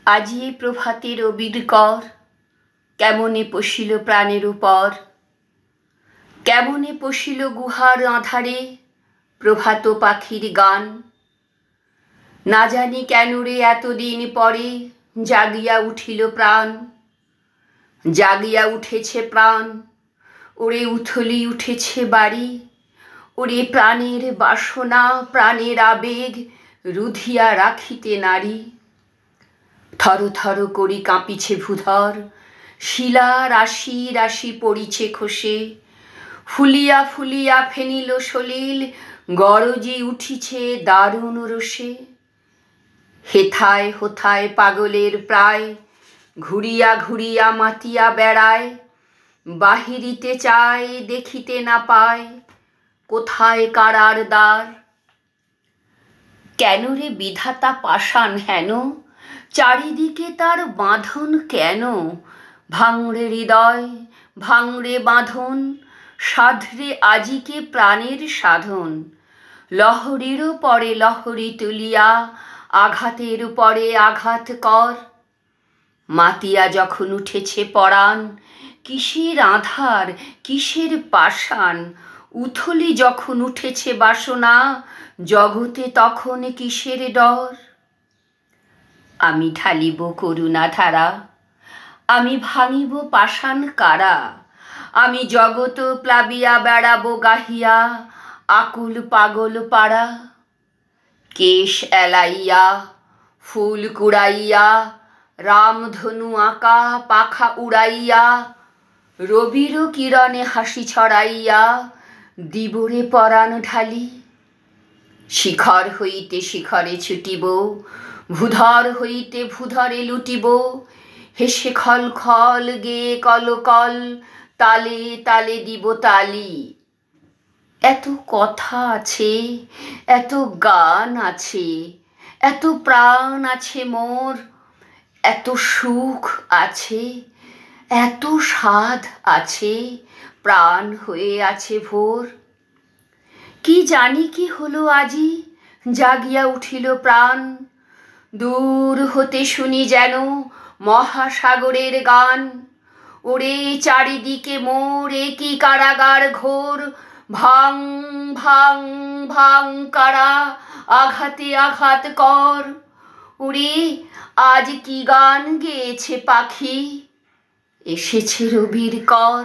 আজি এ প্রভাতে রবির কর কেমনে পশিল প্রাণের উপর, কেমনে পশিল গুহার আঁধারে প্রভাত পাখির গান। না জানি কেন রে এতদিন পরে জাগিয়া উঠিল প্রাণ, জাগিয়া উঠেছে প্রাণ। ওরে উথলি উঠেছে বাড়ি, ওরে প্রাণের বাসনা প্রাণের আবেগ রুধিয়া রাখিতে নারী। থর থর করি কাঁপিছে ভূধর, শিলা রাশি রাশি পড়িছে খসে। ফুলিয়া ফুলিয়া ফেনিল সলিল গরজি উঠিছে দারুণ রোষে। হেথায় হোথায় পাগলের প্রায় ঘুরিয়া ঘুরিয়া মাতিয়া বেড়ায়। বাহিরিতে চায় দেখিতে না পায় কোথায় কারার দ্বার। কেন রে বিধাতা পাষাণ হেন, চারিদিকে তার বাঁধন কেন? ভাঙড়ে হৃদয় ভাঙড়ে বাঁধন, সাধরে আজিকে প্রাণের সাধন। লহরীরও পরে লহরী তুলিয়া আঘাতের পরে আঘাত কর। মাতিয়া যখন উঠেছে পরাণ, কিসের আধার কিসের পাষাণ। উথলি যখন উঠেছে বাসনা, জগতে তখন কিসের ডর। আমি ঢালিব করুণা ধারা, আমি ভাঙিব পাষাণ কারা। আমি জগত প্লাবিয়া বেড়াবো গাহিয়া আকুল পাগল পাড়া। কেশ এলাইয়া ফুল কুড়াইয়া রামধনু আঁকা পাখা উড়াইয়া, রবির কিরণে হাসি ছড়াইয়া দিবরে পরাণ ঢালি। শিখর হইতে শিখরে ছুটিব, ভূধর হইতে ভূধরে লুটিব। হেসে খল খল গেয়ে কলকল, তালে তালে দিব তালি। এত কথা আছে, এত গান আছে, এত প্রাণ আছে মোর, এত সুখ আছে, এত স্বাদ আছে, প্রাণ হয়ে আছে ভোর। কি জানি কি হলো আজি জাগিয়া উঠিল প্রাণ। দূর হতে শুনি যেন মহাসাগরের গান। ওরে চারিদিকে মোর কি কারাগার ঘোর। ভাং ভাং ভাং কারা, আঘাতে আঘাত কর। ওরে আজ কি গান গেয়েছে পাখি, এসেছে রবির কর।